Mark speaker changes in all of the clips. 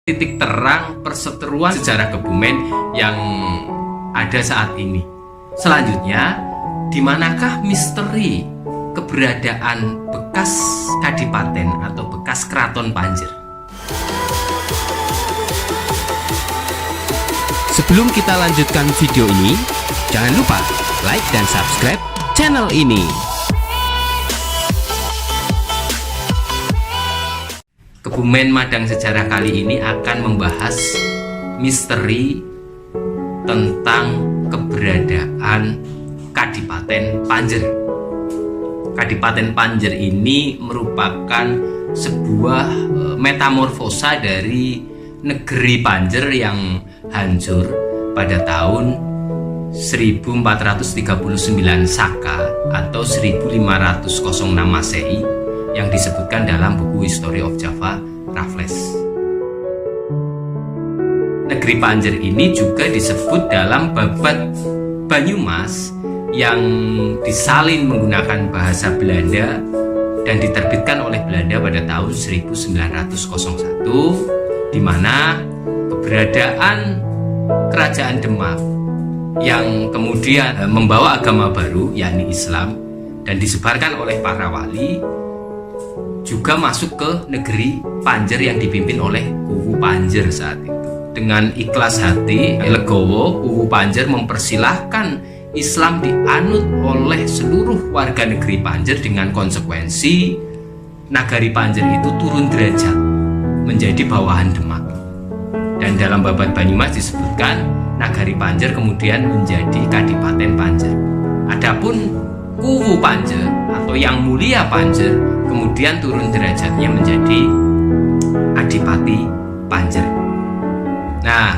Speaker 1: titik terang perseteruan sejarah Kebumen yang ada saat ini. Selanjutnya, di manakah misteri keberadaan bekas kadipaten atau bekas keraton Panjer?
Speaker 2: Sebelum kita lanjutkan video ini, jangan lupa like dan subscribe channel ini.
Speaker 1: Kebumen Madang Sejarah kali ini akan membahas misteri tentang keberadaan Kadipaten Panjer. Kadipaten Panjer ini merupakan sebuah metamorfosa dari negeri Panjer yang hancur pada tahun 1439 Saka atau 1506 Masehi yang disebutkan dalam buku History of Java Raffles. Negeri Panjer ini juga disebut dalam babat Banyumas yang disalin menggunakan bahasa Belanda dan diterbitkan oleh Belanda pada tahun 1901, di mana keberadaan Kerajaan Demak yang kemudian membawa agama baru yakni Islam dan disebarkan oleh para wali juga masuk ke negeri Panjer yang dipimpin oleh Kuwu Panjer saat itu. Dengan ikhlas hati, legowo, Kuwu Panjer mempersilahkan Islam dianut oleh seluruh warga negeri Panjer dengan konsekuensi Nagari Panjer itu turun derajat menjadi bawahan Demak. Dan dalam babat Banyumas disebutkan Nagari Panjer kemudian menjadi Kadipaten Panjer. Adapun Kuwu Panjer atau Yang Mulia Panjer kemudian turun derajatnya menjadi Adipati Panjer. Nah,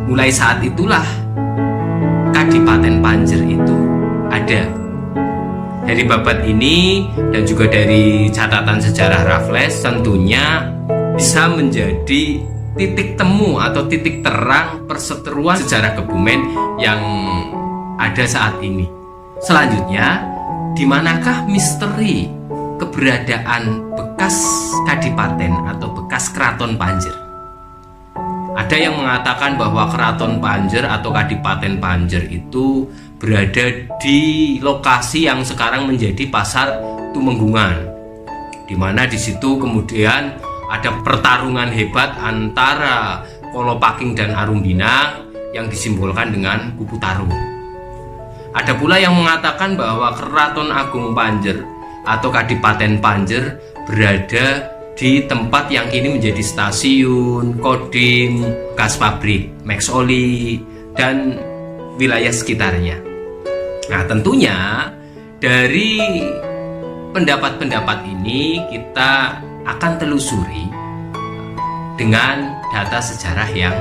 Speaker 1: mulai saat itulah Kadipaten Panjer itu ada. Dari babat ini dan juga dari catatan sejarah Raffles tentunya bisa menjadi titik temu atau titik terang perseteruan sejarah Kebumen yang ada saat ini. Selanjutnya, di manakah misteri keberadaan bekas kadipaten atau bekas keraton Panjer? Ada yang mengatakan bahwa keraton Panjer atau Kadipaten Panjer itu berada di lokasi yang sekarang menjadi Pasar Tumenggungan, di mana di situ kemudian ada pertarungan hebat antara Kolopaking dan Arumbinang yang disimbolkan dengan kupu tarung. Ada pula yang mengatakan bahwa Keraton Agung Panjer atau Kadipaten Panjer berada di tempat yang kini menjadi stasiun, kodim, bekas pabrik Maxoli, dan wilayah sekitarnya. Nah, tentunya dari pendapat-pendapat ini kita akan telusuri dengan data sejarah yang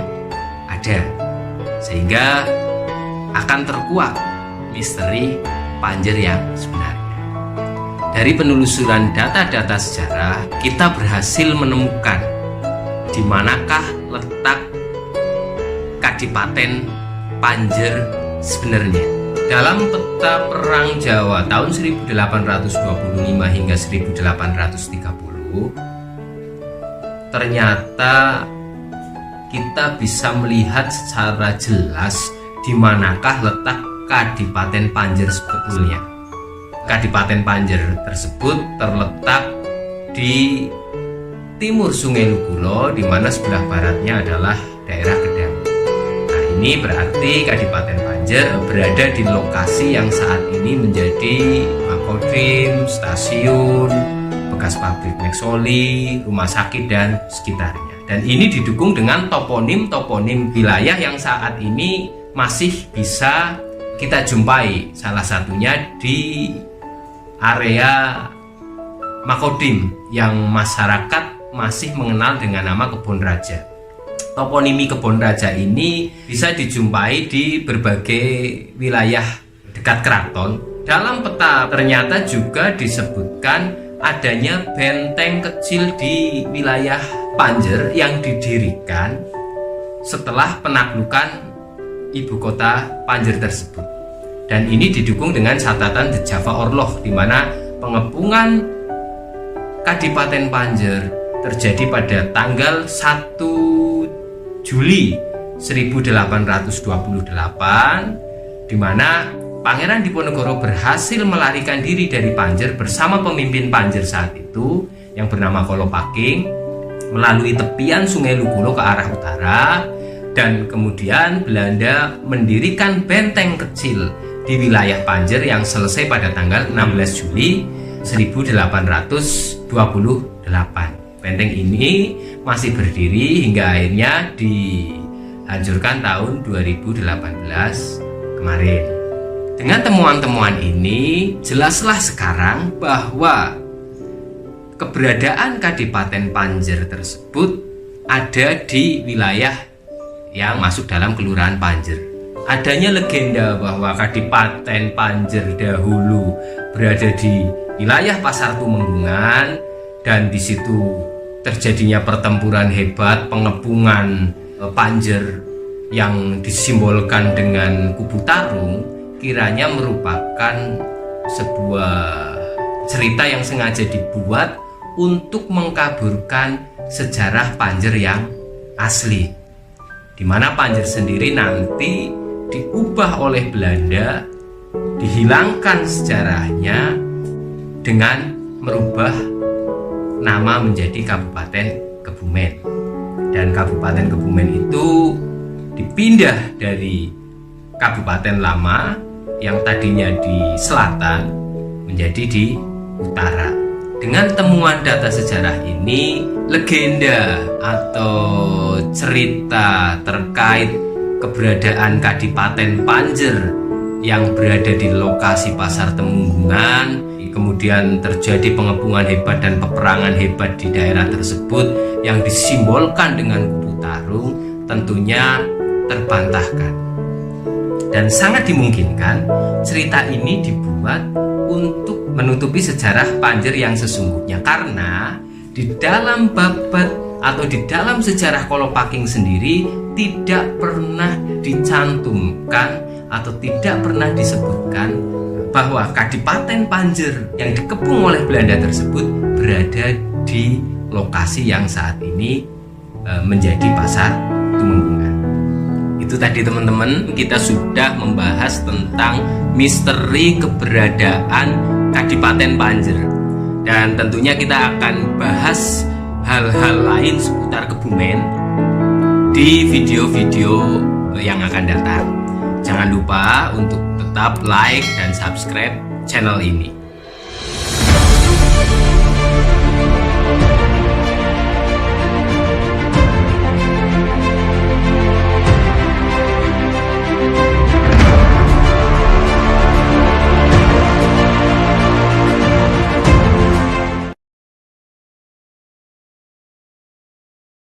Speaker 1: ada, sehingga akan terkuak misteri Panjer yang sebenarnya. Dari penelusuran data-data sejarah, kita berhasil menemukan di manakah letak Kadipaten Panjer sebenarnya. Dalam peta Perang Jawa tahun 1825 hingga 1830, ternyata kita bisa melihat secara jelas di manakah letak Kadipaten Panjer sebetulnya. Kadipaten Panjer tersebut terletak di timur Sungai Lugulo, di mana sebelah baratnya adalah daerah Kedang. Nah, ini berarti Kadipaten Panjer berada di lokasi yang saat ini menjadi makodim, stasiun, bekas pabrik Maxoli, rumah sakit, dan sekitarnya. Dan ini didukung dengan toponim-toponim wilayah yang saat ini masih bisa kita jumpai, salah satunya di area makodim yang masyarakat masih mengenal dengan nama Kebon Raja. Toponimi Kebon Raja ini bisa dijumpai di berbagai wilayah dekat keraton. Dalam peta ternyata juga disebutkan adanya benteng kecil di wilayah Panjer yang didirikan setelah penaklukan ibu kota Panjer tersebut. Dan ini didukung dengan catatan The Java Orlog, di mana pengepungan Kadipaten Panjer terjadi pada tanggal 1 Juli 1828, di mana Pangeran Diponegoro berhasil melarikan diri dari Panjer bersama pemimpin Panjer saat itu yang bernama Kolopaking melalui tepian Sungai Lukulo ke arah utara, dan kemudian Belanda mendirikan benteng kecil di wilayah Panjer yang selesai pada tanggal 16 Juli 1828. Benteng ini masih berdiri hingga akhirnya dihancurkan tahun 2018 kemarin. Dengan temuan-temuan ini, jelaslah sekarang bahwa keberadaan Kadipaten Panjer tersebut ada di wilayah yang masuk dalam Kelurahan Panjer. Adanya legenda bahwa Kadipaten Panjer dahulu berada di wilayah Pasar Tumenggungan, dan di situ terjadinya pertempuran hebat, pengepungan Panjer yang disimbolkan dengan kubu tarung, kiranya merupakan sebuah cerita yang sengaja dibuat untuk mengkaburkan sejarah Panjer yang asli, di mana Panjer sendiri nanti diubah oleh Belanda, dihilangkan sejarahnya dengan merubah nama menjadi Kabupaten Kebumen. Dan Kabupaten Kebumen itu dipindah dari Kabupaten Lama yang tadinya di selatan menjadi di utara. Dengan temuan data sejarah ini, legenda atau cerita terkait keberadaan Kadipaten Panjer yang berada di lokasi Pasar Temunggungan, kemudian terjadi pengepungan hebat dan peperangan hebat di daerah tersebut yang disimbolkan dengan kubu tarung, tentunya terbantahkan. Dan sangat dimungkinkan cerita ini dibuat untuk menutupi sejarah Panjer yang sesungguhnya, karena di dalam babat atau di dalam sejarah Kolopaking sendiri tidak pernah dicantumkan atau tidak pernah disebutkan bahwa Kadipaten Panjer yang dikepung oleh Belanda tersebut berada di lokasi yang saat ini menjadi Pasar Tumenggungan. Itu tadi teman-teman, kita sudah membahas tentang misteri keberadaan Kadipaten Panjer, dan tentunya kita akan bahas hal-hal lain seputar Kebumen di video-video yang akan datang. Jangan lupa untuk tetap like dan subscribe channel ini.